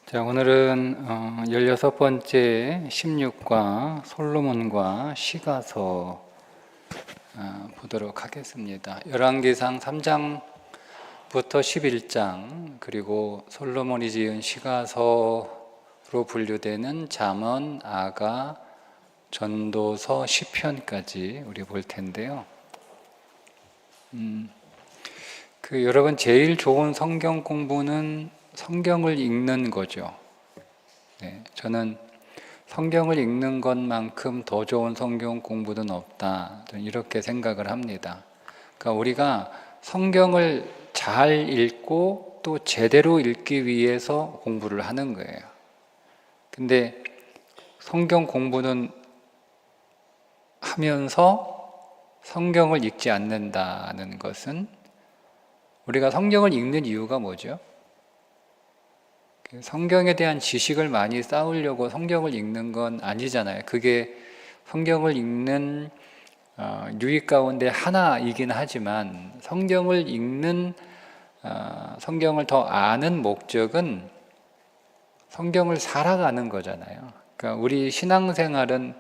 자, 오늘은 16번째 16과 솔로몬과 시가서 보도록 하겠습니다. 열왕기상 3장부터 11장, 그리고 솔로몬이 지은 시가서로 분류되는 잠언, 아가, 전도서, 시편까지 우리 볼 텐데요. 여러분, 제일 좋은 성경 공부는 성경을 읽는 거죠. 네, 저는 성경을 읽는 것만큼 더 좋은 성경 공부는 없다, 이렇게 생각을 합니다. 그러니까 우리가 성경을 잘 읽고 또 제대로 읽기 위해서 공부를 하는 거예요. 근데 성경 공부는 하면서 성경을 읽지 않는다는 것은, 우리가 성경을 읽는 이유가 뭐죠? 성경에 대한 지식을 많이 쌓으려고 성경을 읽는 건 아니잖아요. 그게 성경을 읽는 유익 가운데 하나이긴 하지만, 성경을 읽는 성경을 더 아는 목적은 성경을 살아가는 거잖아요. 그러니까 우리 신앙생활은,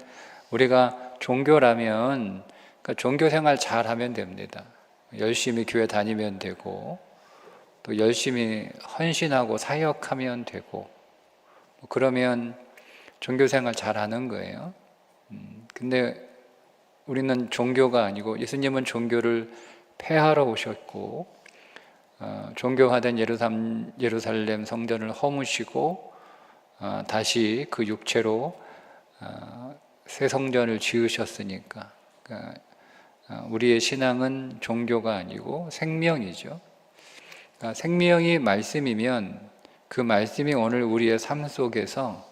우리가 종교라면 종교생활 잘 하면 됩니다. 열심히 교회 다니면 되고, 또 열심히 헌신하고 사역하면 되고, 그러면 종교생활 잘하는 거예요. 근데 우리는 종교가 아니고, 예수님은 종교를 폐하러 오셨고, 종교화된 예루살렘 성전을 허무시고 다시 그 육체로 새 성전을 지으셨으니까, 그러니까 우리의 신앙은 종교가 아니고 생명이죠. 그러니까 생명이 말씀이면 그 말씀이 오늘 우리의 삶 속에서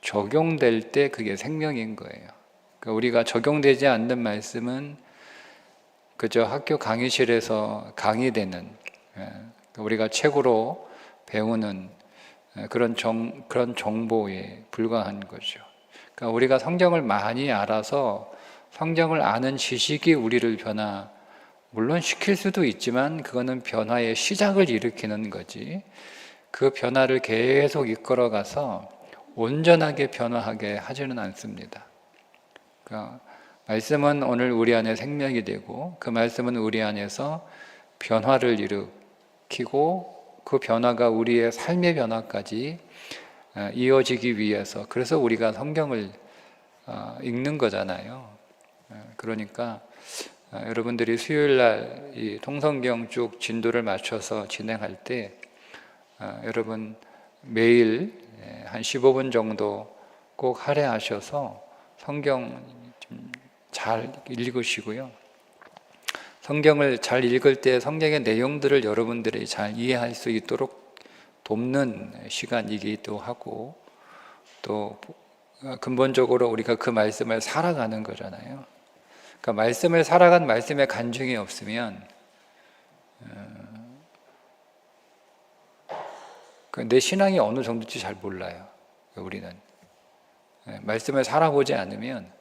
적용될 때 그게 생명인 거예요. 그러니까 우리가 적용되지 않는 말씀은 그저 학교 강의실에서 강의되는, 우리가 책으로 배우는 그런 정보에 불과한 거죠. 그러니까 우리가 성경을 많이 알아서 성경을 아는 지식이 우리를 물론 시킬 수도 있지만, 그거는 변화의 시작을 일으키는 거지, 그 변화를 계속 이끌어가서 온전하게 변화하게 하지는 않습니다. 그러니까 말씀은 오늘 우리 안에 생명이 되고, 그 말씀은 우리 안에서 변화를 일으키고, 그 변화가 우리의 삶의 변화까지 이어지기 위해서, 그래서 우리가 성경을 읽는 거잖아요. 그러니까 여러분들이 수요일날 이 통성경 쭉 진도를 맞춰서 진행할 때, 여러분 매일 한 15분 정도 꼭 할애하셔서 성경 좀 잘 읽으시고요. 성경을 잘 읽을 때 성경의 내용들을 여러분들이 잘 이해할 수 있도록 돕는 시간이기도 하고, 또 근본적으로 우리가 그 말씀을 살아가는 거잖아요. 그러니까 말씀을 살아간 말씀에 간증이 없으면 내 신앙이 어느 정도인지 잘 몰라요. 우리는 말씀을 살아보지 않으면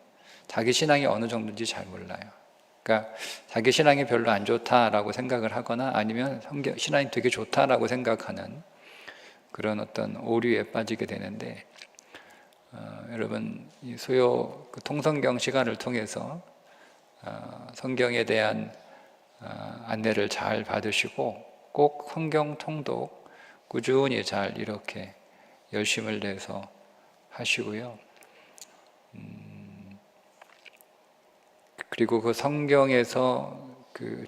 자기 신앙이 어느 정도인지 잘 몰라요. 그러니까 자기 신앙이 별로 안 좋다라고 생각을 하거나, 아니면 신앙이 되게 좋다라고 생각하는 그런 어떤 오류에 빠지게 되는데, 여러분 이 통성경 시간을 통해서 성경에 대한 안내를 잘 받으시고, 꼭 성경 통독 꾸준히 잘 이렇게 열심을 내서 하시고요. 그리고 그 성경에서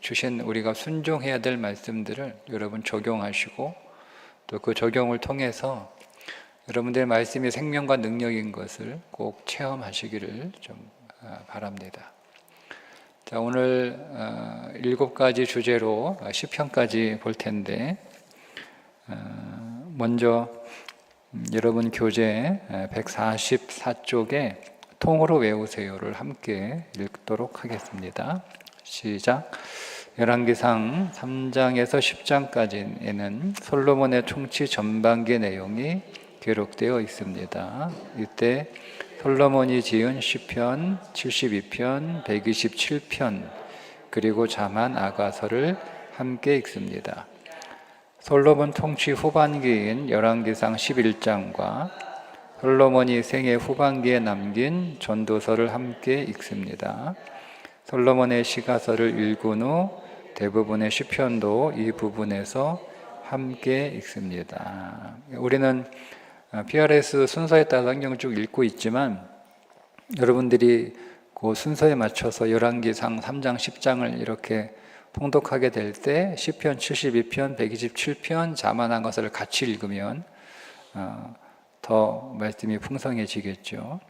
주신 우리가 순종해야 될 말씀들을 여러분 적용하시고, 또 그 적용을 통해서 여러분들의 말씀이 생명과 능력인 것을 꼭 체험하시기를 좀 바랍니다. 자, 오늘 7가지 주제로 시편까지 볼 텐데, 먼저 여러분 교재 144쪽에 통으로 외우세요를 함께 읽도록 하겠습니다. 시작. 열왕기상 3장에서 10장까지에는 솔로몬의 통치 전반기 내용이 기록되어 있습니다. 이때 솔로몬이 지은 시편 72편, 127편, 그리고 잠언, 아가서를 함께 읽습니다. 솔로몬 통치 후반기인 열왕기상 11장과 솔로몬이 생애 후반기에 남긴 전도서를 함께 읽습니다. 솔로몬의 시가서를 읽은 후 대부분의 시편도 이 부분에서 함께 읽습니다. 우리는 PRS 순서에 따라 성경을 쭉 읽고 있지만 여러분들이 그 순서에 맞춰서 열왕기상 3장, 10장을 이렇게 통독하게 될 때 시편 72편, 127편, 자만한 것을 같이 읽으면 더 말씀이 풍성해지겠죠.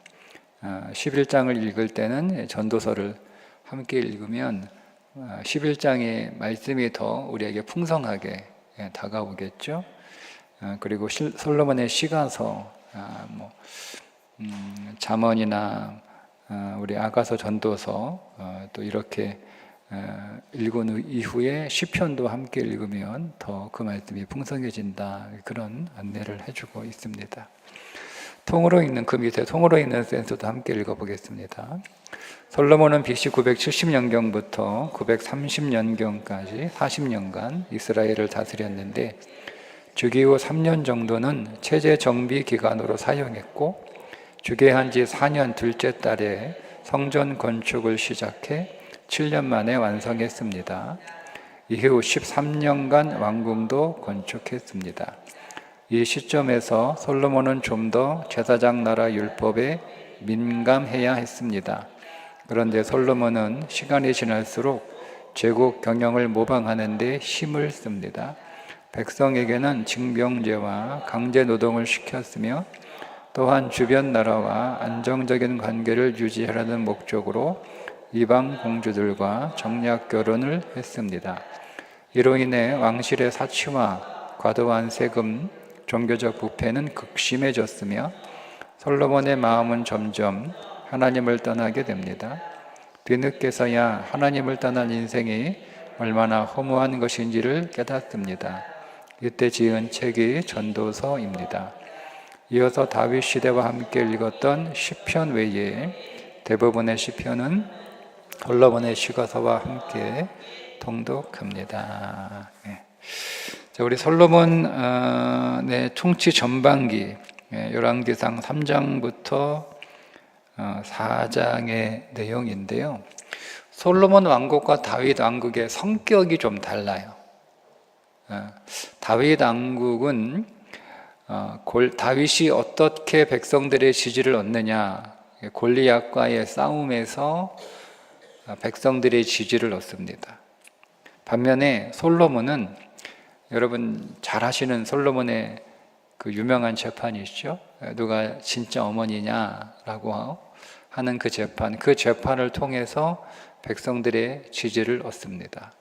11장을 읽을 때는 전도서를 함께 읽으면 11장의 말씀이 더 우리에게 풍성하게 다가오겠죠. 그리고 솔로몬의 시가서, 잠언이나 우리 아가서, 전도서 또 이렇게 읽은 이후에 시편도 함께 읽으면 더 그 말씀이 풍성해진다, 그런 안내를 해주고 있습니다. 통으로 읽는 그 밑에 통으로 읽는 센스도 함께 읽어보겠습니다. 솔로몬은 BC 970년경부터 930년경까지 40년간 이스라엘을 다스렸는데 주기 후 3년 정도는 체제 정비 기간으로 사용했고 주계한 지 4년 둘째 달에 성전 건축을 시작해 7년 만에 완성했습니다. 이후 13년간 왕궁도 건축했습니다. 이 시점에서 솔로몬은 좀 더 제사장 나라 율법에 민감해야 했습니다. 그런데 솔로몬은 시간이 지날수록 제국 경영을 모방하는 데 힘을 씁니다. 백성에게는 징병제와 강제 노동을 시켰으며 또한 주변 나라와 안정적인 관계를 유지하라는 목적으로 이방 공주들과 정략 결혼을 했습니다. 이로 인해 왕실의 사치와 과도한 세금, 종교적 부패는 극심해졌으며 솔로몬의 마음은 점점 하나님을 떠나게 됩니다. 뒤늦게서야 하나님을 떠난 인생이 얼마나 허무한 것인지를 깨닫습니다. 이때 지은 책이 전도서입니다. 이어서 다윗 시대와 함께 읽었던 시편 외에 대부분의 시편은 솔로몬의 시가서와 함께 통독합니다. 자, 우리 솔로몬의 통치 전반기 열왕기상 3장부터 4장의 내용인데요. 솔로몬 왕국과 다윗 왕국의 성격이 좀 달라요. 다윗 왕국은 다윗이 어떻게 백성들의 지지를 얻느냐, 골리앗과의 싸움에서 백성들의 지지를 얻습니다. 반면에 솔로몬은, 여러분 잘 아시는 솔로몬의 그 유명한 재판이시죠. 누가 진짜 어머니냐라고 하는 그 재판을 통해서 백성들의 지지를 얻습니다.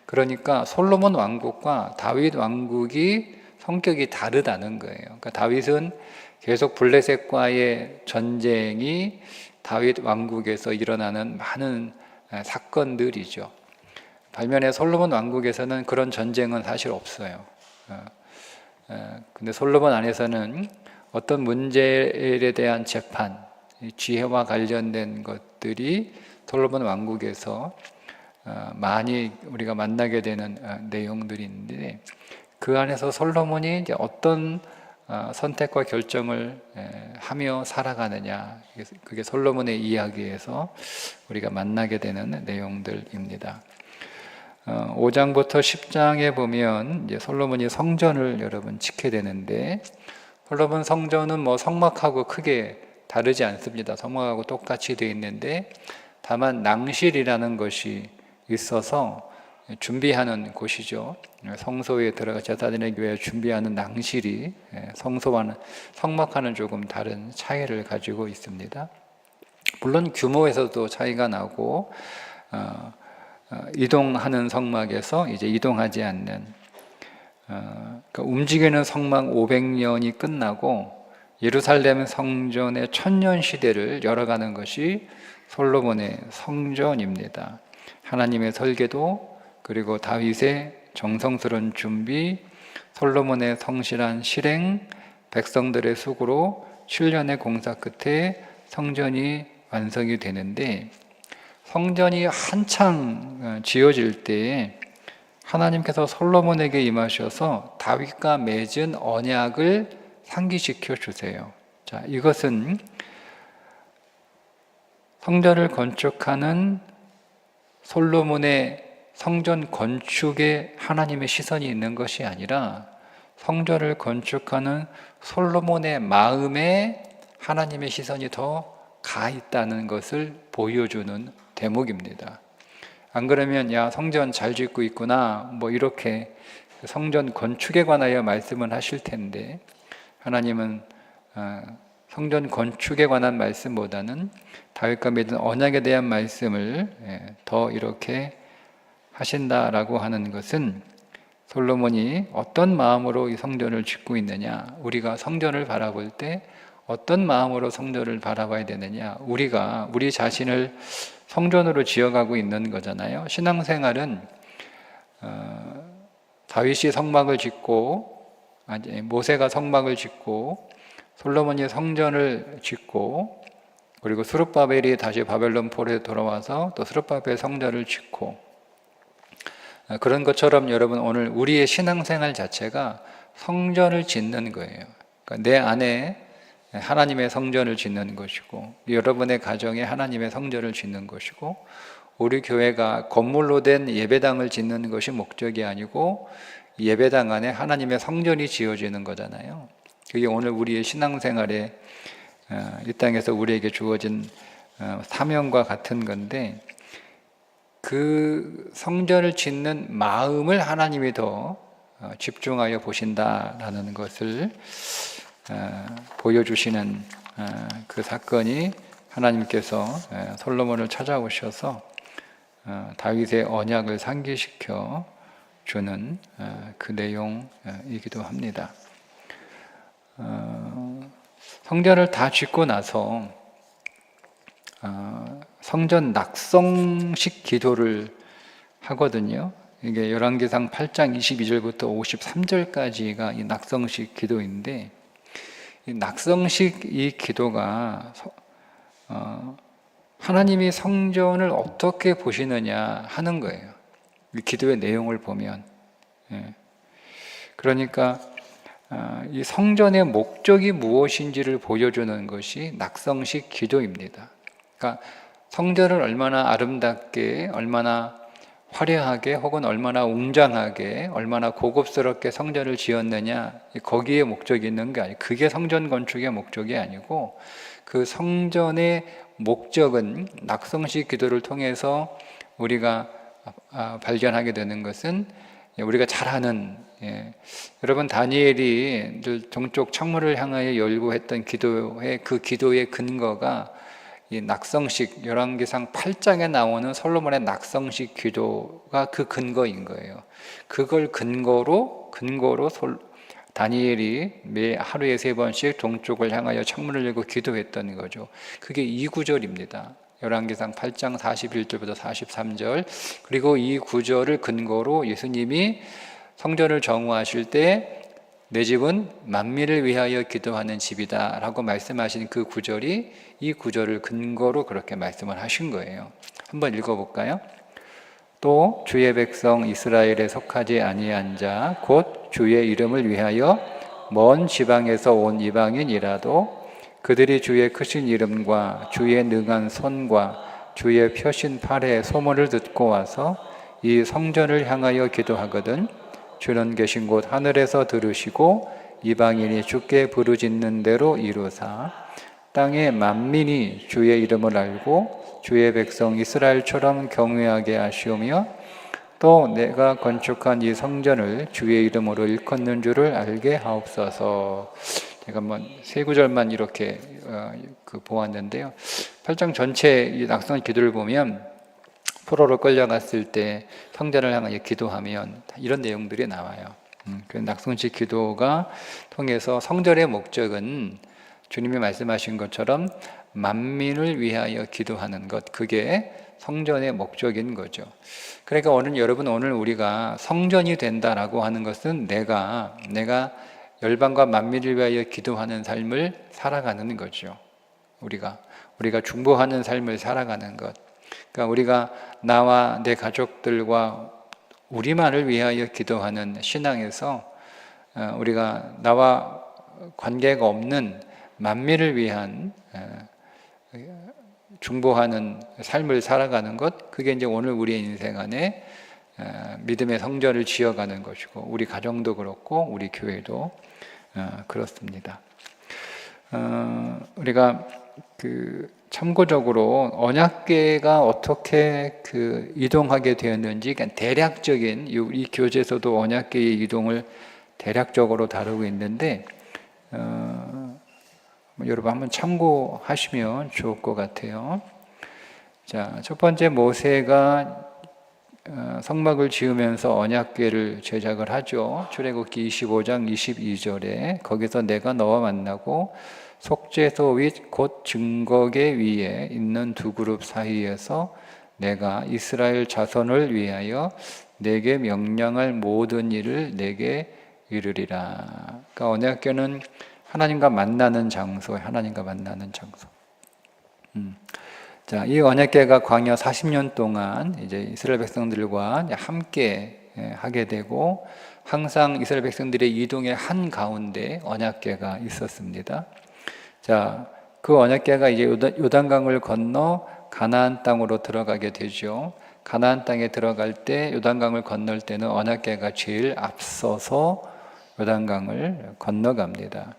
그러니까 솔로몬 왕국과 다윗 왕국이 성격이 다르다는 거예요. 그러니까 다윗은 계속 블레셋과의 전쟁이 다윗 왕국에서 일어나는 많은 사건들이죠. 반면에 솔로몬 왕국에서는 그런 전쟁은 사실 없어요. 근데 솔로몬 안에서는 어떤 문제에 대한 재판, 지혜와 관련된 것들이 솔로몬 왕국에서 많이 우리가 만나게 되는 내용들인데, 그 안에서 솔로몬이 이제 어떤 선택과 결정을 하며 살아가느냐, 그게 솔로몬의 이야기에서 우리가 만나게 되는 내용들입니다. 5장부터 10장에 보면 이제 솔로몬이 성전을 여러분 짓게 되는데, 솔로몬 성전은 성막하고 크게 다르지 않습니다. 성막하고 똑같이 되어 있는데 다만 낭실이라는 것이 있어서 준비하는 곳이죠. 성소에 들어가 제사드리는 교회에 준비하는 낭실이 성소와는, 성막과는 조금 다른 차이를 가지고 있습니다. 물론 규모에서도 차이가 나고 이동하는 성막에서 이제 이동하지 않는, 그러니까 움직이는 성막 500년이 끝나고 예루살렘 성전의 1000년 시대를 열어가는 것이 솔로몬의 성전입니다. 하나님의 설계도, 그리고 다윗의 정성스러운 준비, 솔로몬의 성실한 실행, 백성들의 수고로 7년의 공사 끝에 성전이 완성이 되는데, 성전이 한창 지어질 때에 하나님께서 솔로몬에게 임하셔서 다윗과 맺은 언약을 상기시켜 주세요. 자, 이것은 성전을 건축하는 솔로몬의 성전 건축에 하나님의 시선이 있는 것이 아니라 성전을 건축하는 솔로몬의 마음에 하나님의 시선이 더 가 있다는 것을 보여주는 대목입니다. 안 그러면 야, 성전 잘 짓고 있구나, 뭐 이렇게 성전 건축에 관하여 말씀을 하실 텐데, 하나님은 성전 건축에 관한 말씀보다는 다윗과 맺은 언약에 대한 말씀을 더 이렇게 하신다라고 하는 것은 솔로몬이 어떤 마음으로 이 성전을 짓고 있느냐, 우리가 성전을 바라볼 때 어떤 마음으로 성전을 바라봐야 되느냐, 우리가 우리 자신을 성전으로 지어가고 있는 거잖아요. 신앙생활은 다윗이 성막을 짓고, 모세가 성막을 짓고, 솔로몬이 성전을 짓고, 그리고 스룹바벨이 다시 바벨론 포로에 돌아와서 또 스룹바벨 성전을 짓고, 그런 것처럼 여러분 오늘 우리의 신앙생활 자체가 성전을 짓는 거예요. 그러니까 내 안에 하나님의 성전을 짓는 것이고, 여러분의 가정에 하나님의 성전을 짓는 것이고, 우리 교회가 건물로 된 예배당을 짓는 것이 목적이 아니고 예배당 안에 하나님의 성전이 지어지는 거잖아요. 그게 오늘 우리의 신앙생활에 이 땅에서 우리에게 주어진 사명과 같은 건데, 그 성전을 짓는 마음을 하나님이 더 집중하여 보신다라는 것을 보여주시는 그 사건이 하나님께서 솔로몬을 찾아오셔서 다윗의 언약을 상기시켜 주는 그 내용이기도 합니다. 성전을 다 짓고 나서 성전 낙성식 기도를 하거든요. 이게 열왕기상 8장 22절부터 53절까지가 이 낙성식 기도인데, 이 낙성식 이 기도가 하나님이 성전을 어떻게 보시느냐 하는 거예요. 이 기도의 내용을 보면. 그러니까 이 성전의 목적이 무엇인지를 보여주는 것이 낙성식 기도입니다. 그러니까 성전을 얼마나 아름답게, 얼마나 화려하게, 혹은 얼마나 웅장하게, 얼마나 고급스럽게 성전을 지었느냐, 거기에 목적이 있는 게 아니고, 그게 성전 건축의 목적이 아니고, 그 성전의 목적은 낙성식 기도를 통해서 우리가 발견하게 되는 것은, 우리가 잘 아는, 여러분 다니엘이 동쪽 창문을 향하여 열고 했던 기도의 그 기도의 근거가 이 낙성식, 열왕기상 8장에 나오는 솔로몬의 낙성식 기도가 그 근거인 거예요. 그걸 근거로 다니엘이 매 하루에 3번씩 동쪽을 향하여 창문을 열고 기도했던 거죠. 그게 이 구절입니다. 열왕기상 8장 41절부터 43절. 그리고 이 구절을 근거로 예수님이 성전을 정오하실 때 내 집은 만민을 위하여 기도하는 집이다 라고 말씀하신 그 구절이 이 구절을 근거로 그렇게 말씀을 하신 거예요. 한번 읽어볼까요? 또 주의 백성 이스라엘에 속하지 아니한 자 곧 주의 이름을 위하여 먼 지방에서 온 이방인이라도 그들이 주의 크신 이름과 주의 능한 손과 주의 펴신 팔의 소문을 듣고 와서 이 성전을 향하여 기도하거든 주는 계신 곳 하늘에서 들으시고 이방인이 주께 부르짖는 대로 이루사 땅의 만민이 주의 이름을 알고 주의 백성 이스라엘처럼 경외하게 하시오며 또 내가 건축한 이 성전을 주의 이름으로 일컫는 줄을 알게 하옵소서. 제가 한번 세 구절만 이렇게 보았는데요. 8장 전체 이 낙성 기도를 보면 포로로 끌려갔을 때 성전을 향하여 기도하면 이런 내용들이 나와요. 그 낙성식 기도가 통해서 성전의 목적은 주님이 말씀하신 것처럼 만민을 위하여 기도하는 것, 그게 성전의 목적인 거죠. 그러니까 여러분 오늘 우리가 성전이 된다라고 하는 것은 내가 열방과 만민을 위하여 기도하는 삶을 살아가는 거죠. 우리가 중보하는 삶을 살아가는 것. 그러니까 우리가 나와 내 가족들과 우리만을 위하여 기도하는 신앙에서 우리가 나와 관계가 없는 만민을 위한 중보하는 삶을 살아가는 것, 그게 이제 오늘 우리의 인생 안에 믿음의 성전을 지어가는 것이고, 우리 가정도 그렇고 우리 교회도 그렇습니다. 우리가 참고적으로 언약궤가 어떻게 이동하게 되었는지, 그러니까 대략적인 이 교재에서도 언약궤의 이동을 대략적으로 다루고 있는데, 여러분 한번 참고하시면 좋을 것 같아요. 자, 첫 번째, 모세가 성막을 지으면서 언약궤를 제작을 하죠. 출애굽기 25장 22절에 거기서 내가 너와 만나고 속죄소 윗 곧 증거궤 위에 있는 두 그룹 사이에서 내가 이스라엘 자손을 위하여 내게 명령할 모든 일을 내게 이르리라. 그러니까 언약궤는 하나님과 만나는 장소, 하나님과 만나는 장소. 자, 이 언약궤가 광야 40년 동안 이제 이스라엘 백성들과 함께 하게 되고, 항상 이스라엘 백성들의 이동의 한 가운데 언약궤가 있었습니다. 자, 그 언약궤가 이제 요단강을 건너 가나안 땅으로 들어가게 되죠. 가나안 땅에 들어갈 때, 요단강을 건널 때는 언약궤가 제일 앞서서 요단강을 건너갑니다.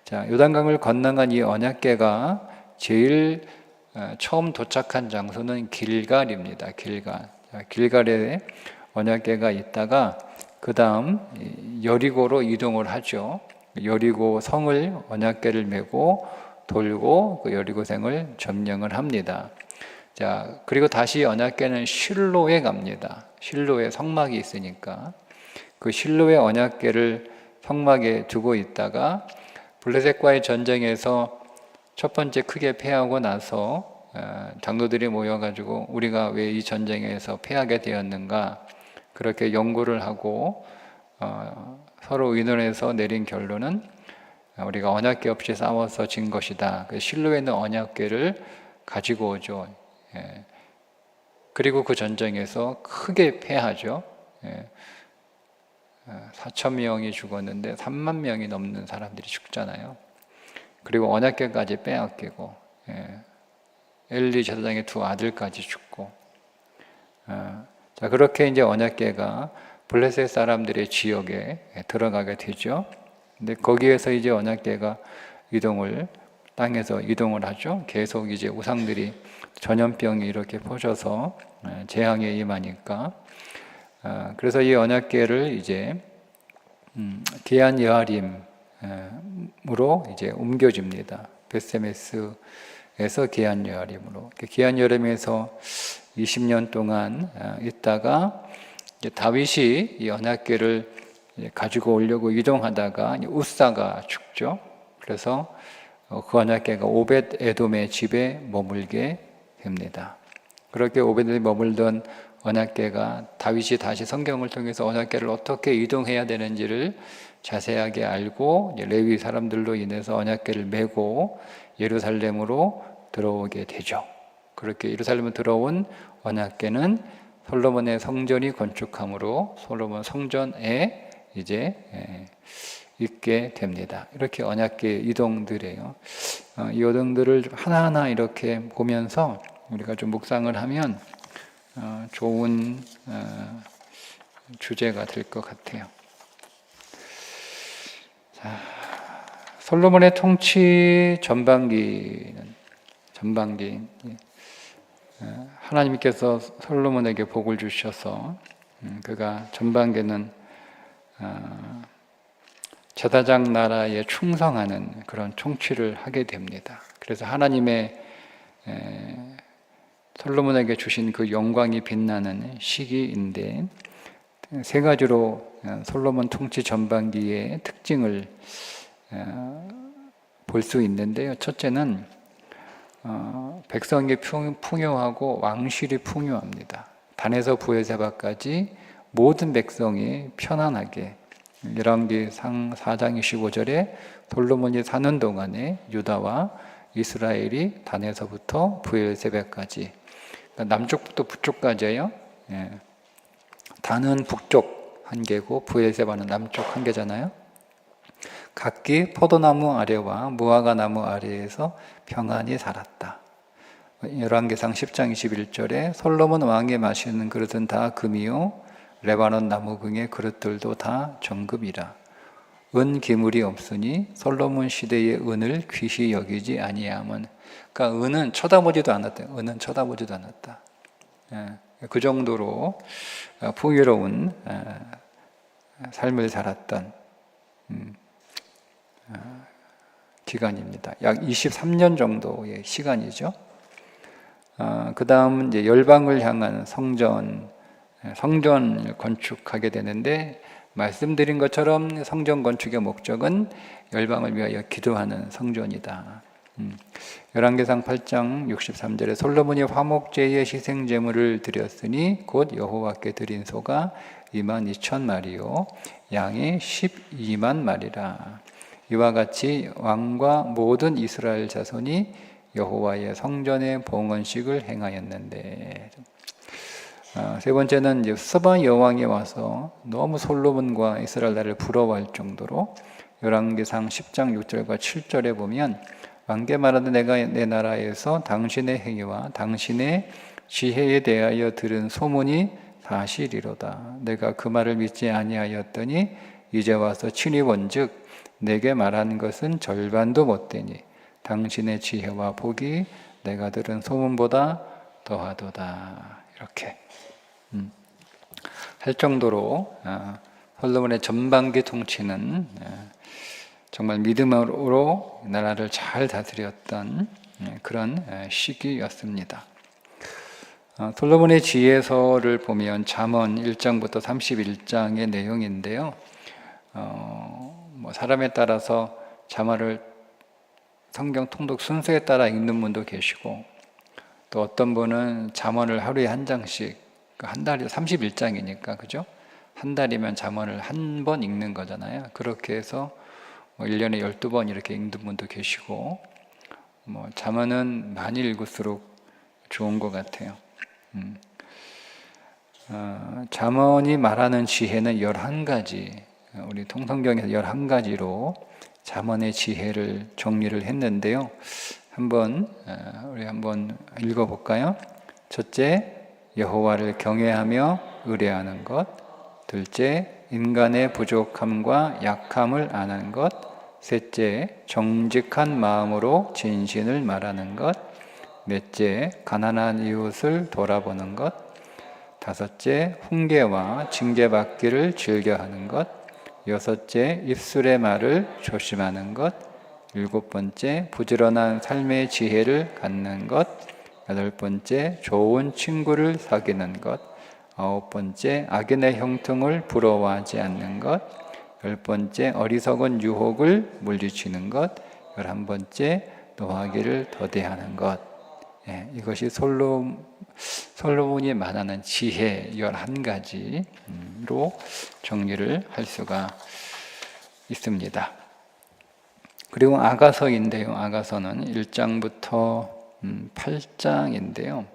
자, 요단강을 건너간 이 언약궤가 제일 처음 도착한 장소는 길갈입니다. 길갈에 언약궤가 있다가 그 다음 여리고로 이동을 하죠. 여리고 성을 언약궤를 메고 돌고 그 여리고성을 점령을 합니다. 자, 그리고 다시 언약궤는 실로에 갑니다. 실로에 성막이 있으니까 그 실로의 언약궤를 성막에 두고 있다가 블레셋과의 전쟁에서 첫 번째 크게 패하고 나서 장로들이 모여가지고 우리가 왜 이 전쟁에서 패하게 되었는가, 그렇게 연구를 하고 서로 의논해서 내린 결론은 우리가 언약궤 없이 싸워서 진 것이다. 실로에 있는 언약궤를 가지고 오죠. 그리고 그 전쟁에서 크게 패하죠. 4,000명이 죽었는데 3만 명이 넘는 사람들이 죽잖아요. 그리고 언약궤까지 빼앗기고, 엘리 제사장의 두 아들까지 죽고, 자, 그렇게 이제 언약궤가 블레셋 사람들의 지역에 들어가게 되죠. 근데 거기에서 이제 언약궤가 땅에서 이동을 하죠. 계속 이제 우상들이 전염병이 이렇게 퍼져서 재앙에 임하니까, 그래서 이 언약궤를 이제 기한 여아림으로 이제 옮겨집니다. 베세메스에서 기한 여아림으로. 기한 여아림에서 20년 동안 있다가 이제 다윗이 이 언약궤를 가지고 오려고 이동하다가 우사가 죽죠. 그래서 그 언약궤가 오벳 에돔의 집에 머물게 됩니다. 그렇게 오벳에 머물던 언약궤가 다윗이 다시 성경을 통해서 언약궤를 어떻게 이동해야 되는지를 자세하게 알고 레위 사람들로 인해서 언약궤를 메고 예루살렘으로 들어오게 되죠. 그렇게 예루살렘으로 들어온 언약궤는 솔로몬의 성전이 건축함으로 솔로몬 성전에 이제 있게 됩니다. 이렇게 언약궤 이동들이에요. 이 이동들을 하나하나 이렇게 보면서 우리가 좀 묵상을 하면 좋은 주제가 될 것 같아요. 자, 솔로몬의 통치 전반기 하나님께서 솔로몬에게 복을 주셔서 그가 전반기는 제사장 나라에 충성하는 그런 통치를 하게 됩니다. 그래서 하나님의 솔로몬에게 주신 그 영광이 빛나는 시기인데, 세 가지로 솔로몬 통치 전반기의 특징을 볼 수 있는데요. 첫째는 백성이 풍요하고 왕실이 풍요합니다. 단에서 브에세바까지 모든 백성이 편안하게, 열왕기상 4장 25절에 솔로몬이 사는 동안에 유다와 이스라엘이 단에서부터 브엘세바까지, 남쪽부터 북쪽까지예요. 단은 북쪽 한 개고 브에세바는 남쪽 한 개잖아요. 각기 포도나무 아래와 무화과 나무 아래에서 평안히 살았다. 열왕기상 10장 21절에 솔로몬 왕이 마시는 그릇은 다 금이요 레바논 나무궁의 그릇들도 다 정금이라. 은 기물이 없으니 솔로몬 시대의 은을 귀시 여기지 아니함은. 그러니까 은은 쳐다보지도 않았다. 은은 쳐다보지도 않았다. 그 정도로 풍요로운 삶을 살았던 기간입니다. 약 23년 정도의 시간이죠. 그 다음 이제 열방을 향한 성전을 건축하게 되는데, 말씀드린 것처럼 성전 건축의 목적은 열방을 위하여 기도하는 성전이다. 열왕기상 8장 63절에 솔로몬이 화목제의 희생제물을 드렸으니 곧 여호와께 드린 소가 22,000마리요 양이 12만 마리라. 이와 같이 왕과 모든 이스라엘 자손이 여호와의 성전의 봉헌식을 행하였는데, 세 번째는 이제 스바 여왕이 와서 너무 솔로몬과 이스라엘 나라를 부러워할 정도로 열왕기상 10장 6절과 7절에 보면 왕께 말하되 내가 내 나라에서 당신의 행위와 당신의 지혜에 대하여 들은 소문이 사실이로다. 내가 그 말을 믿지 아니하였더니 이제 와서 친히 본즉 내게 말한 것은 절반도 못되니 당신의 지혜와 복이 내가 들은 소문보다 더하도다. 이렇게 할 정도로 솔로몬의 전반기 통치는 정말 믿음으로 나라를 잘 다스렸던 그런 시기였습니다. 솔로몬의 지혜서를 보면 잠언 1장부터 31장의 내용인데요. 사람에 따라서 잠언을 성경 통독 순서에 따라 읽는 분도 계시고, 또 어떤 분은 잠언을 하루에 한 장씩, 한 달이 31장이니까 그죠? 한 달이면 잠언을 한 번 읽는 거잖아요. 그렇게 해서 1년에 12번 이렇게 읽는 분도 계시고, 잠언은 많이 읽을수록 좋은 것 같아요. 잠언이 말하는 지혜는 11가지, 우리 통성경에서 11가지로 잠언의 지혜를 정리를 했는데요. 우리 한번 읽어볼까요? 첫째, 여호와를 경외하며 의뢰하는 것. 둘째, 인간의 부족함과 약함을 아는 것. 셋째, 정직한 마음으로 진실을 말하는 것. 넷째, 가난한 이웃을 돌아보는 것. 다섯째, 훈계와 징계받기를 즐겨하는 것. 여섯째, 입술의 말을 조심하는 것. 일곱 번째, 부지런한 삶의 지혜를 갖는 것. 여덟 번째, 좋은 친구를 사귀는 것. 아홉 번째, 악인의 형통을 부러워하지 않는 것. 열 번째, 어리석은 유혹을 물리치는 것. 11번째, 노하기를 더디하는 것. 이것이 솔로몬이 말하는 지혜 11가지로 정리를 할 수가 있습니다. 그리고 아가서인데요. 아가서는 1장부터 8장인데요.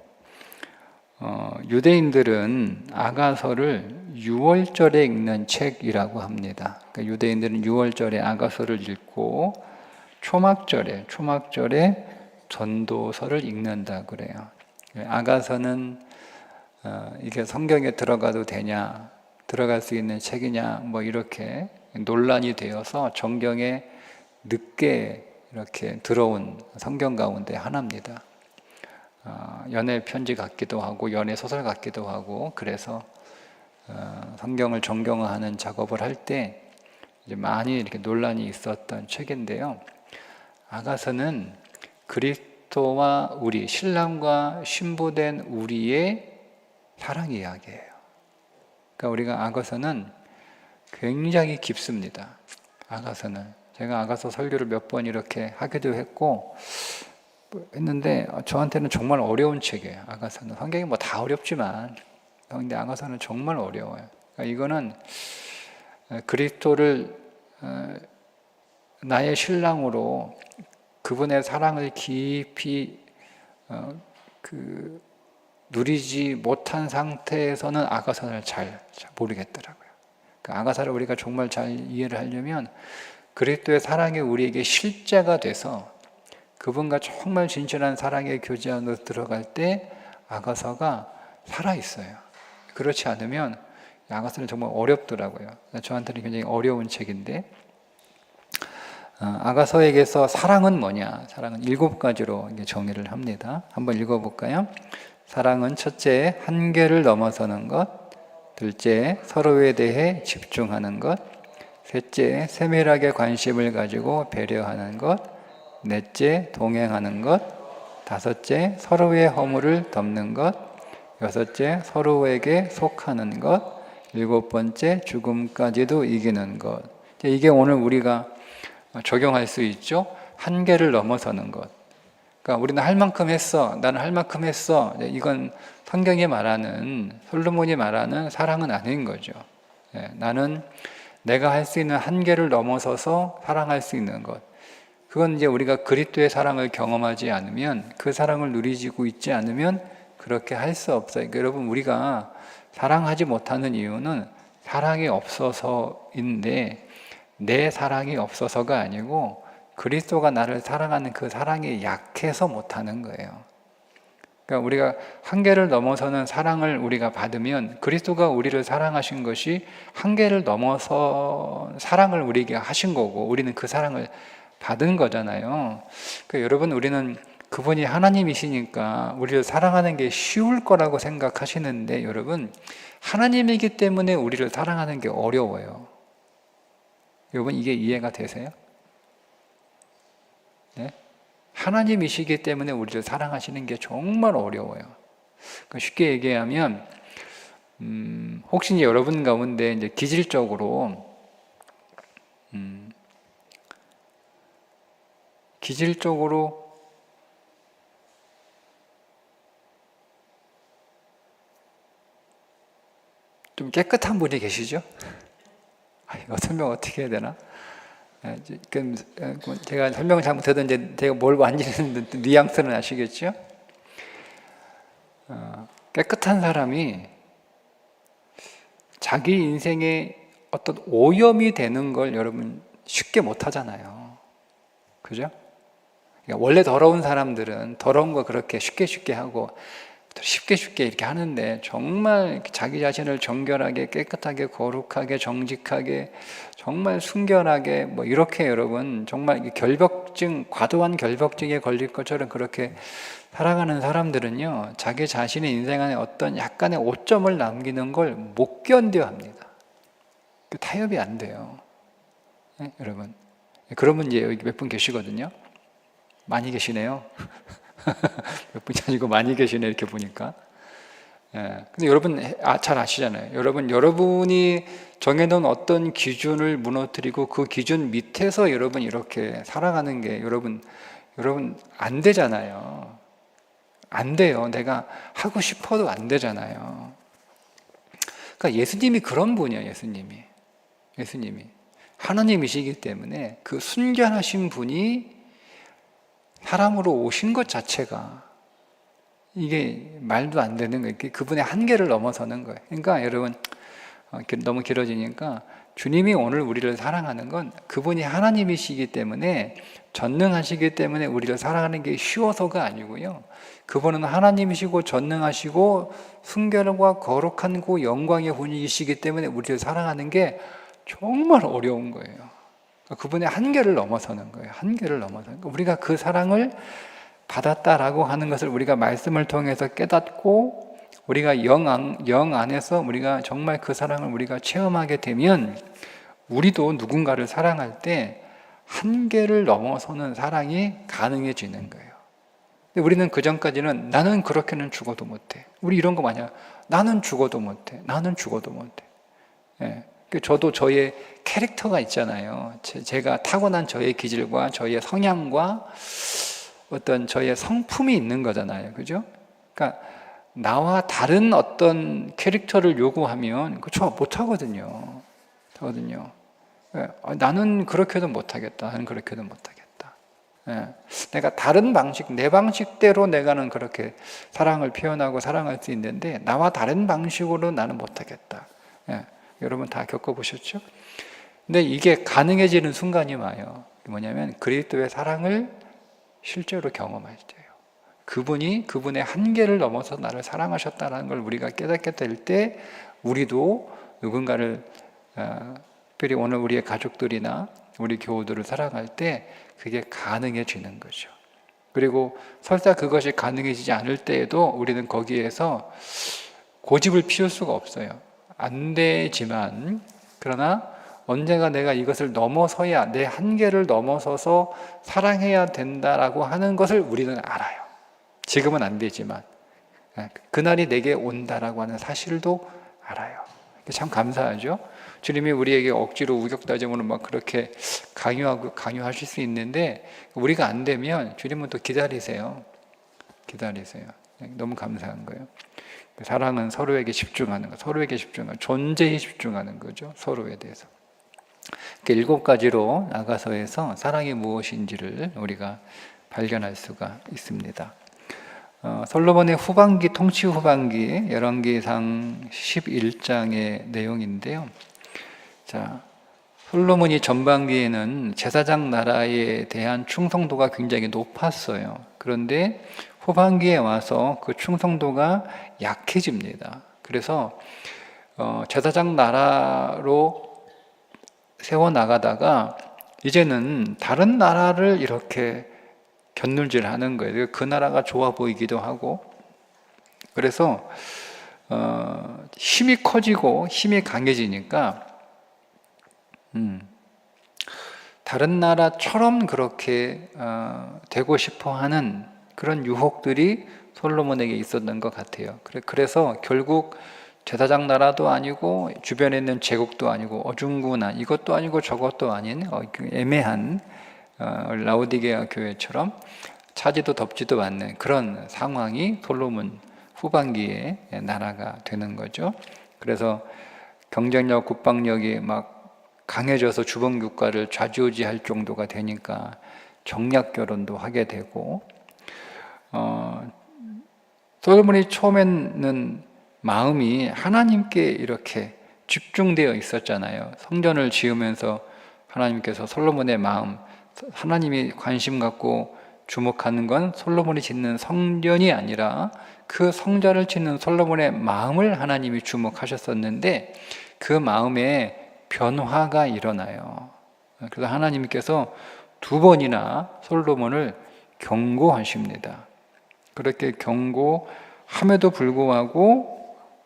유대인들은 아가서를 6월절에 읽는 책이라고 합니다. 그러니까 유대인들은 6월절에 아가서를 읽고 초막절에 전도서를 읽는다 그래요. 아가서는 이게 성경에 들어가도 되냐, 들어갈 수 있는 책이냐, 이렇게 논란이 되어서 정경에 늦게 이렇게 들어온 성경 가운데 하나입니다. 연애 편지 같기도 하고 연애 소설 같기도 하고, 그래서 성경을 정경화하는 작업을 할 때 이제 많이 이렇게 논란이 있었던 책인데요. 아가서는 그리스도와 우리, 신랑과 신부된 우리의 사랑 이야기예요. 그러니까 우리가 아가서는 굉장히 깊습니다. 아가서는 제가 아가서 설교를 몇 번 이렇게 하기도 했는데 저한테는 정말 어려운 책이에요. 아가서는 성경이 다 어렵지만 근데 아가서는 정말 어려워요. 그러니까 이거는 그리스도를 나의 신랑으로 그분의 사랑을 깊이 누리지 못한 상태에서는 아가사를 잘 모르겠더라고요. 그 아가사를 우리가 정말 잘 이해를 하려면 그리스도의 사랑이 우리에게 실제가 돼서 그분과 정말 진실한 사랑의 교제 안으로 들어갈 때 아가서가 살아있어요. 그렇지 않으면 아가서는 정말 어렵더라고요. 저한테는 굉장히 어려운 책인데 아가서에게서 사랑은 뭐냐? 사랑은 7가지로 정의를 합니다. 한번 읽어볼까요? 사랑은 첫째, 한계를 넘어서는 것. 둘째, 서로에 대해 집중하는 것. 셋째, 세밀하게 관심을 가지고 배려하는 것. 넷째, 동행하는 것. 다섯째, 서로의 허물을 덮는 것. 여섯째, 서로에게 속하는 것. 일곱 번째, 죽음까지도 이기는 것. 이게 오늘 우리가 적용할 수 있죠. 한계를 넘어서는 것. 그러니까 우리는 할 만큼 했어. 나는 할 만큼 했어. 이건 성경이 말하는, 솔로몬이 말하는 사랑은 아닌 거죠. 나는 내가 할 수 있는 한계를 넘어서서 사랑할 수 있는 것. 그건 이제 우리가 그리스도의 사랑을 경험하지 않으면, 그 사랑을 누리지고 있지 않으면 그렇게 할 수 없어요. 그러니까 여러분, 우리가 사랑하지 못하는 이유는 사랑이 없어서인데, 내 사랑이 없어서가 아니고 그리스도가 나를 사랑하는 그 사랑이 약해서 못하는 거예요. 그러니까 우리가 한계를 넘어서는 사랑을 우리가 받으면 그리스도가 우리를 사랑하신 것이 한계를 넘어서 사랑을 우리에게 하신 거고 우리는 그 사랑을 받은 거잖아요. 그러니까 여러분, 우리는 그분이 하나님이시니까 우리를 사랑하는 게 쉬울 거라고 생각하시는데, 여러분, 하나님이기 때문에 우리를 사랑하는 게 어려워요. 여러분, 이게 이해가 되세요? 네? 하나님이시기 때문에 우리를 사랑하시는 게 정말 어려워요. 그러니까 쉽게 얘기하면, 혹시 이제 여러분 가운데 이제 기질적으로 좀 깨끗한 분이 계시죠? 이거 설명 어떻게 해야 되나? 제가 설명을 잘못해도 이제 제가 뭘 만지는 뉘앙스는 아시겠죠? 깨끗한 사람이 자기 인생에 어떤 오염이 되는 걸 여러분 쉽게 못 하잖아요. 그죠? 그러니까 원래 더러운 사람들은 더러운 거 그렇게 쉽게 하고 쉽게 이렇게 하는데, 정말 자기 자신을 정결하게, 깨끗하게, 거룩하게, 정직하게, 정말 순결하게 뭐 이렇게 여러분 정말 결벽증, 과도한 결벽증에 걸릴 것처럼 그렇게 살아가는 사람들은요, 자기 자신의 인생 안에 어떤 약간의 오점을 남기는 걸 못 견뎌 합니다. 타협이 안 돼요. 네, 여러분. 그런 분 이제 여기 몇 분 계시거든요. 많이 계시네요. 몇 분이 아니고 많이 계시네, 이렇게 보니까. 근데 여러분 잘 아시잖아요. 여러분이 정해놓은 어떤 기준을 무너뜨리고 그 기준 밑에서 여러분 이렇게 살아가는 게 여러분 안 되잖아요. 안 돼요. 내가 하고 싶어도 안 되잖아요. 그러니까 예수님이 그런 분이에요. 예수님이 하나님이시기 때문에 그 순결하신 분이 사람으로 오신 것 자체가 이게 말도 안 되는 거예요. 그분의 한계를 넘어서는 거예요. 그러니까 여러분, 너무 길어지니까 주님이 오늘 우리를 사랑하는 건 그분이 하나님이시기 때문에, 전능하시기 때문에 우리를 사랑하는 게 쉬워서가 아니고요. 그분은 하나님이시고 전능하시고 순결과 거룩한 그 영광의 분이시기 때문에 우리를 사랑하는 게 정말 어려운 거예요. 그분의 한계를 넘어서는 거예요. 한계를 넘어서는 거예요. 우리가 그 사랑을 받았다라고 하는 것을 우리가 말씀을 통해서 깨닫고, 우리가 영 안에서 우리가 정말 그 사랑을 우리가 체험하게 되면, 우리도 누군가를 사랑할 때 한계를 넘어서는 사랑이 가능해지는 거예요. 근데 우리는 그 전까지는 나는 그렇게는 죽어도 못해. 우리 이런 거 많이 해요. 나는 죽어도 못해. 예. 저도 저의 캐릭터가 있잖아요. 제가 타고난 저의 기질과 저의 성향과 어떤 저의 성품이 있는 거잖아요. 그죠? 그러니까 나와 다른 어떤 캐릭터를 요구하면 그거 못하거든요. 나는 그렇게도 못하겠다. 내가 다른 방식, 내 방식대로 내가는 그렇게 사랑을 표현하고 사랑할 수 있는데 나와 다른 방식으로 나는 못하겠다. 여러분 다 겪어보셨죠? 근데 이게 가능해지는 순간이 와요. 뭐냐면 그리스도의 사랑을 실제로 경험할 때예요. 그분이 그분의 한계를 넘어서 나를 사랑하셨다는 걸 우리가 깨닫게 될 때 우리도 누군가를 특별히 오늘 우리의 가족들이나 우리 교우들을 사랑할 때 그게 가능해지는 거죠. 그리고 설사 그것이 가능해지지 않을 때에도 우리는 거기에서 고집을 피울 수가 없어요. 안 되지만 그러나 언젠가 내가 이것을 넘어서야 내 한계를 넘어서서 사랑해야 된다라고 하는 것을 우리는 알아요. 지금은 안 되지만 그날이 내게 온다라고 하는 사실도 알아요. 참 감사하죠. 주님이 우리에게 억지로 우격다짐으로 막 그렇게 강요하실 수 있는데 우리가 안 되면 주님은 또 기다리세요. 너무 감사한 거예요. 사랑은 서로에게 집중하는 거, 서로에게 집중하는 존재에 집중하는 거죠. 서로에 대해서. 7가지로 나가서에서 사랑이 무엇인지를 우리가 발견할 수가 있습니다. 솔로몬의 후반기, 통치 후반기, 열왕기상 11장의 내용인데요. 자, 솔로몬이 전반기에는 제사장 나라에 대한 충성도가 굉장히 높았어요. 그런데 후반기에 와서 그 충성도가 약해집니다. 그래서 제사장 나라로 세워나가다가 이제는 다른 나라를 이렇게 견눈질 하는 거예요. 그 나라가 좋아 보이기도 하고 그래서 힘이 커지고 힘이 강해지니까 다른 나라처럼 그렇게 되고 싶어하는 그런 유혹들이 솔로몬에게 있었던 것 같아요. 그래서 결국 제사장 나라도 아니고 주변에 있는 제국도 아니고 어중군한 이것도 아니고 저것도 아닌 애매한 라오디게아 교회처럼 차지도 덥지도 않는 그런 상황이 솔로몬 후반기에 나라가 되는 거죠. 그래서 경쟁력, 국방력이 막 강해져서 주변 국가를 좌지우지할 정도가 되니까 정략 결혼도 하게 되고 솔로몬이 처음에는 마음이 하나님께 이렇게 집중되어 있었잖아요. 성전을 지으면서 하나님께서 솔로몬의 마음, 하나님이 관심 갖고 주목하는 건 솔로몬이 짓는 성전이 아니라 그 성전을 짓는 솔로몬의 마음을 하나님이 주목하셨었는데 그 마음에 변화가 일어나요. 그래서 하나님께서 2번이나 솔로몬을 경고하십니다. 그렇게 경고함에도 불구하고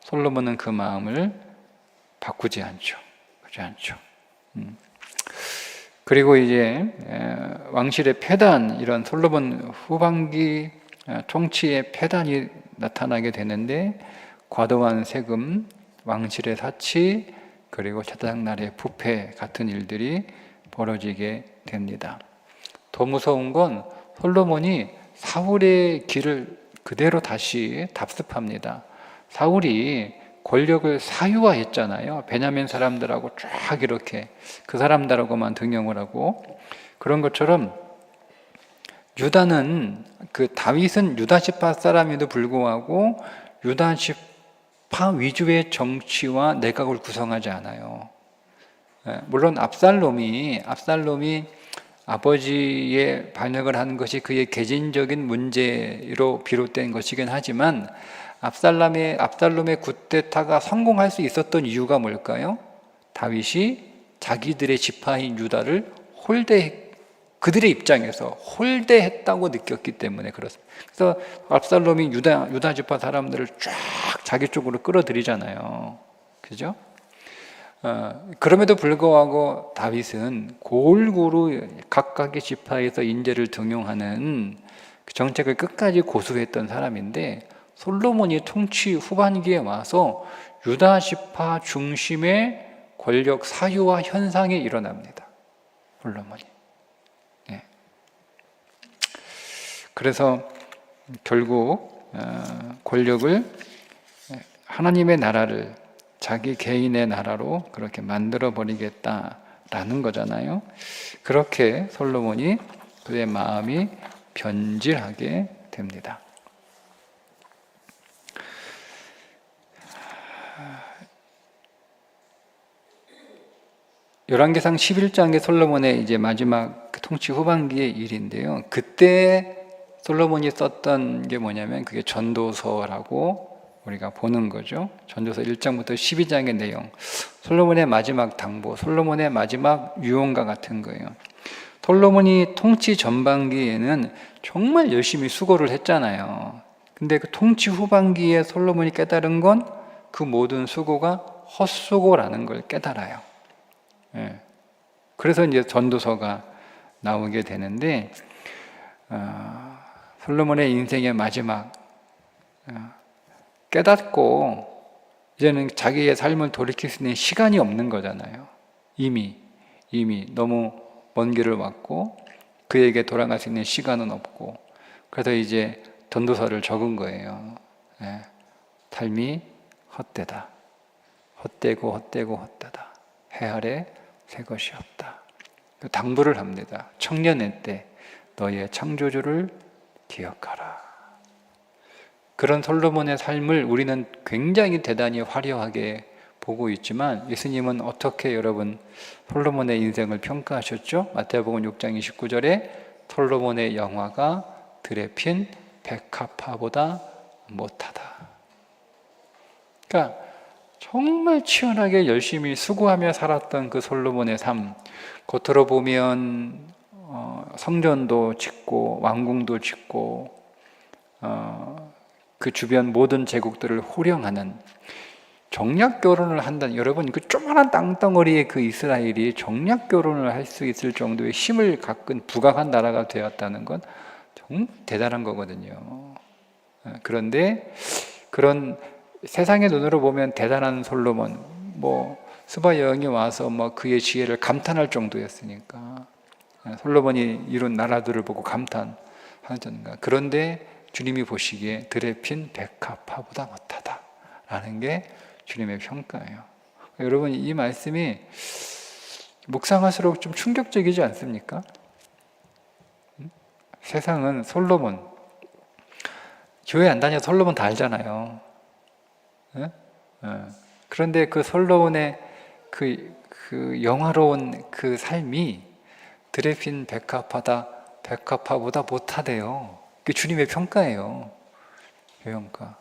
솔로몬은 그 마음을 바꾸지 않죠. 그리고 이제 왕실의 폐단, 이런 솔로몬 후반기 통치의 폐단이 나타나게 되는데 과도한 세금, 왕실의 사치, 그리고 제사장 나라의 부패 같은 일들이 벌어지게 됩니다. 더 무서운 건 솔로몬이 사울의 길을 그대로 다시 답습합니다. 사울이 권력을 사유화했잖아요. 베냐민 사람들하고 쫙 이렇게 그 사람들하고만 등용을 하고 그런 것처럼 유다는 다윗은 유다 지파 사람에도 불구하고 유다 지파 위주의 정치와 내각을 구성하지 않아요. 물론 압살롬이 아버지의 반역을 하는 것이 그의 개인적인 문제로 비롯된 것이긴 하지만 압살롬의 쿠데타가 성공할 수 있었던 이유가 뭘까요? 다윗이 자기들의 지파인 유다를 그들의 입장에서 홀대했다고 느꼈기 때문에 그렇습니다. 그래서 압살롬이 유다 지파 사람들을 쫙 자기 쪽으로 끌어들이잖아요. 그죠? 그럼에도 불구하고 다윗은 골고루 각각의 지파에서 인재를 등용하는 그 정책을 끝까지 고수했던 사람인데 솔로몬이 통치 후반기에 와서 유다 지파 중심의 권력 사유화 현상이 일어납니다. 솔로몬이. 그래서 결국 권력을 하나님의 나라를 자기 개인의 나라로 그렇게 만들어 버리겠다라는 거잖아요. 그렇게 솔로몬이 그의 마음이 변질하게 됩니다. 열왕기상 11장의 솔로몬의 이제 마지막 통치 후반기의 일인데요. 그때 솔로몬이 썼던 게 뭐냐면 그게 전도서라고 우리가 보는 거죠. 전도서 1장부터 12장의 내용. 솔로몬의 마지막 당부, 솔로몬의 마지막 유언과 같은 거예요. 솔로몬이 통치 전반기에는 정말 열심히 수고를 했잖아요. 근데 그 통치 후반기에 솔로몬이 깨달은 건 그 모든 수고가 헛수고라는 걸 깨달아요. 예. 그래서 이제 전도서가 나오게 되는데, 솔로몬의 인생의 마지막, 깨닫고 이제는 자기의 삶을 돌이킬 수 있는 시간이 없는 거잖아요. 이미 너무 먼 길을 왔고 그에게 돌아갈 수 있는 시간은 없고, 그래서 이제 전도서를 적은 거예요. 예. 삶이 헛되다. 헛되고 헛되다. 해 아래 새 것이 없다. 당부를 합니다. 청년의 때 너의 창조주를 기억하라. 그런 솔로몬의 삶을 우리는 굉장히 대단히 화려하게 보고 있지만, 예수님은 어떻게 여러분 솔로몬의 인생을 평가하셨죠? 마태복음 6장 29절에 솔로몬의 영화가 들에 핀 백합화보다 못하다. 그러니까 정말 치열하게 열심히 수고하며 살았던 그 솔로몬의 삶, 겉으로 보면 성전도 짓고 왕궁도 짓고 그 주변 모든 제국들을 호령하는, 정략 결혼을 한다는, 여러분 그 조그마한 땅덩어리의 그 이스라엘이 정략 결혼을 할 수 있을 정도의 힘을 갖은 부강한 나라가 되었다는 건 정말 대단한 거거든요. 그런데 그런 세상의 눈으로 보면 대단한 솔로몬, 스바 여왕이 와서 그의 지혜를 감탄할 정도였으니까, 솔로몬이 이룬 나라들을 보고 감탄하던가. 그런데 주님이 보시기에 들에 핀 백합화보다 못하다라는 게 주님의 평가예요. 여러분, 이 말씀이 묵상할수록 좀 충격적이지 않습니까? 세상은 솔로몬, 교회 안 다녀도 솔로몬 다 알잖아요. 그런데 그 솔로몬의 그 영화로운 그 삶이 들에 핀 백합화보다 못하대요. 그게 주님의 평가예요. 평가.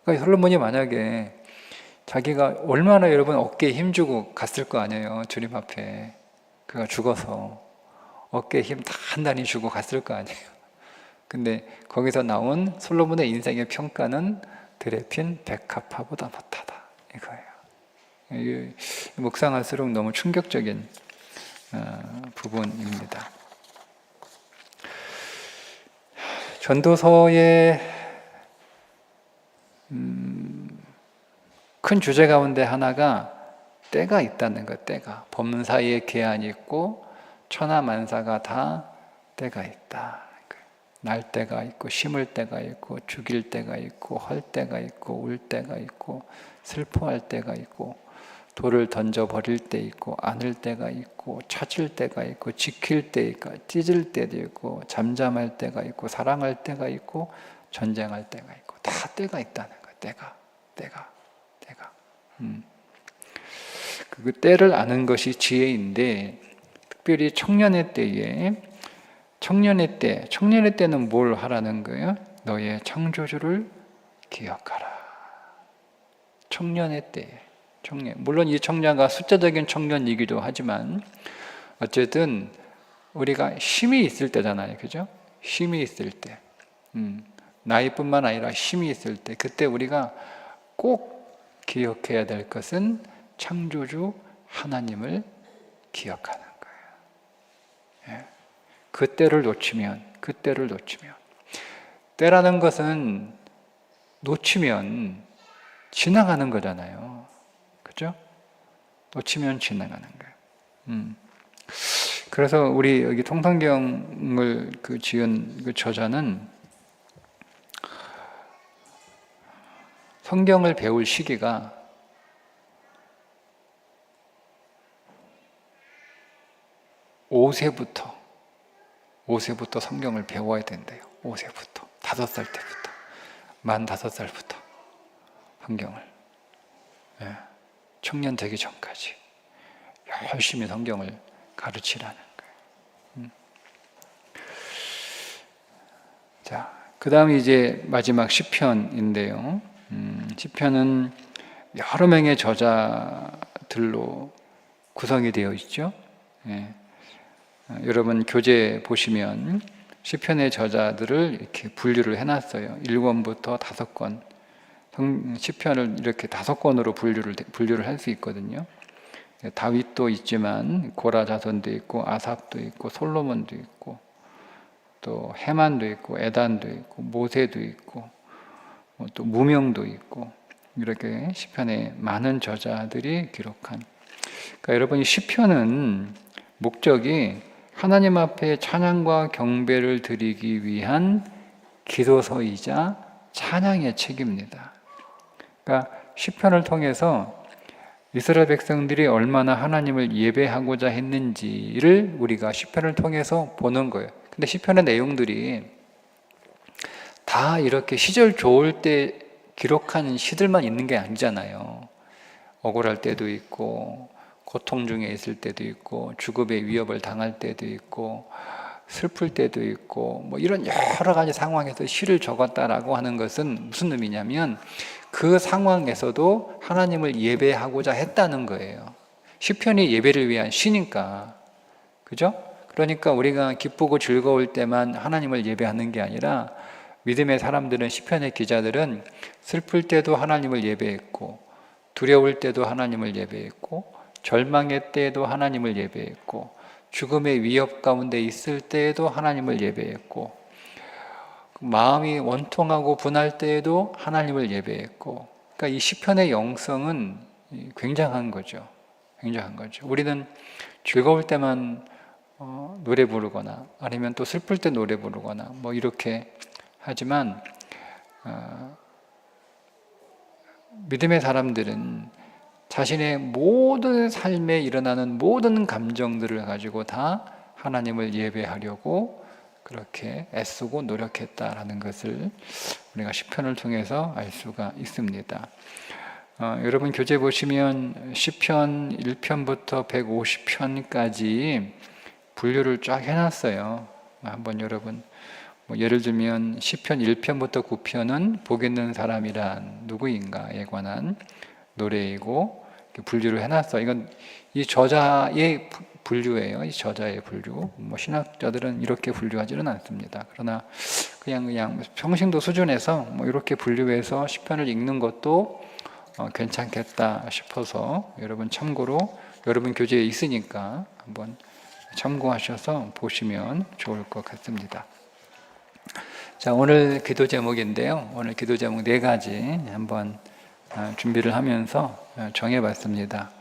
그러니까 솔로몬이 만약에 자기가 얼마나 여러분 어깨에 힘주고 갔을 거 아니에요. 주님 앞에. 그가 죽어서 어깨에 힘 단단히 주고 갔을 거 아니에요. 근데 거기서 나온 솔로몬의 인생의 평가는 들에 핀 백합화보다 못하다, 이거예요. 묵상할수록 너무 충격적인 부분입니다. 전도서의 큰 주제 가운데 하나가 때가 있다는 것. 때가, 범사에 계한이 있고 천하만사가 다 때가 있다. 날 때가 있고, 심을 때가 있고, 죽일 때가 있고, 할 때가 있고, 울 때가 있고, 슬퍼할 때가 있고, 돌을 던져버릴 때 있고, 안을 때가 있고, 찾을 때가 있고, 지킬 때 있고, 찢을 때도 있고, 잠잠할 때가 있고, 사랑할 때가 있고, 전쟁할 때가 있고, 다 때가 있다는 거예요. 때가. 그 때를 아는 것이 지혜인데, 특별히 청년의 때는 뭘 하라는 거예요? 너의 창조주를 기억하라. 청년의 때, 물론 이 청년가 숫자적인 청년이기도 하지만 어쨌든 우리가 힘이 있을 때잖아요, 그죠? 힘이 있을 때, 나이뿐만 아니라 힘이 있을 때, 그때 우리가 꼭 기억해야 될 것은 창조주 하나님을 기억하는 거예요. 예. 그 때를 놓치면, 때라는 것은 놓치면 지나가는 거잖아요. 그죠? 놓치면 지나가는 거예요. 그래서 우리 여기 통성경을 지은 그 저자는 성경을 배울 시기가 5세부터 5세부터 성경을 배워야 된대요. 5세부터. 5살 때부터. 만 5살부터 성경을. 청년 되기 전까지 열심히 성경을 가르치라는 거예요. 자, 그 다음에 이제 마지막 시편인데요. 시편은 여러 명의 저자들로 구성이 되어 있죠. 여러분 교재 보시면 시편의 저자들을 이렇게 분류를 해놨어요. 1권부터 5권. 시편을 이렇게 5권으로 분류를 할 수 있거든요. 다윗도 있지만 고라 자손도 있고 아삽도 있고 솔로몬도 있고 또 헤만도 있고 에단도 있고 모세도 있고 또 무명도 있고 이렇게 시편에 많은 저자들이 기록한. 그러니까 여러분 이 시편은 목적이 하나님 앞에 찬양과 경배를 드리기 위한 기도서이자 찬양의 책입니다. 그러니까 시편을 통해서 이스라엘 백성들이 얼마나 하나님을 예배하고자 했는지를 우리가 시편을 통해서 보는 거예요. 근데 시편의 내용들이 다 이렇게 시절 좋을 때 기록한 시들만 있는 게 아니잖아요. 억울할 때도 있고 고통 중에 있을 때도 있고 죽음의 위협을 당할 때도 있고 슬플 때도 있고 뭐 이런 여러 가지 상황에서 시를 적었다라고 하는 것은 무슨 의미냐면 그 상황에서도 하나님을 예배하고자 했다는 거예요. 시편이 예배를 위한 시니까. 그죠? 그러니까 우리가 기쁘고 즐거울 때만 하나님을 예배하는 게 아니라 믿음의 사람들은, 시편의 기자들은 슬플 때도 하나님을 예배했고 두려울 때도 하나님을 예배했고 절망의 때에도 하나님을 예배했고 죽음의 위협 가운데 있을 때에도 하나님을 예배했고 마음이 원통하고 분할 때에도 하나님을 예배했고. 그러니까 이 시편의 영성은 굉장한 거죠. 굉장한 거죠. 우리는 즐거울 때만 노래 부르거나 아니면 또 슬플 때 노래 부르거나 뭐 이렇게 하지만 믿음의 사람들은 자신의 모든 삶에 일어나는 모든 감정들을 가지고 다 하나님을 예배하려고 그렇게 애쓰고 노력했다라는 것을 우리가 시편을 통해서 알 수가 있습니다. 여러분 교재 보시면 시편 1편부터 150편까지 분류를 쫙 해놨어요. 한번 여러분 예를 들면 시편 1편부터 9편은 복 있는 사람이란 누구인가에 관한 노래이고 분류를 해놨어요. 이건 이 저자의 분류예요. 이 저자의 분류. 뭐 신학자들은 이렇게 분류하지는 않습니다. 그러나 그냥 평신도 수준에서 뭐 이렇게 분류해서 시편을 읽는 것도 괜찮겠다 싶어서 여러분 참고로 여러분 교재에 있으니까 한번 참고하셔서 보시면 좋을 것 같습니다. 자, 오늘 기도 제목인데요. 오늘 기도 제목 4가지 한번 준비를 하면서 정해봤습니다.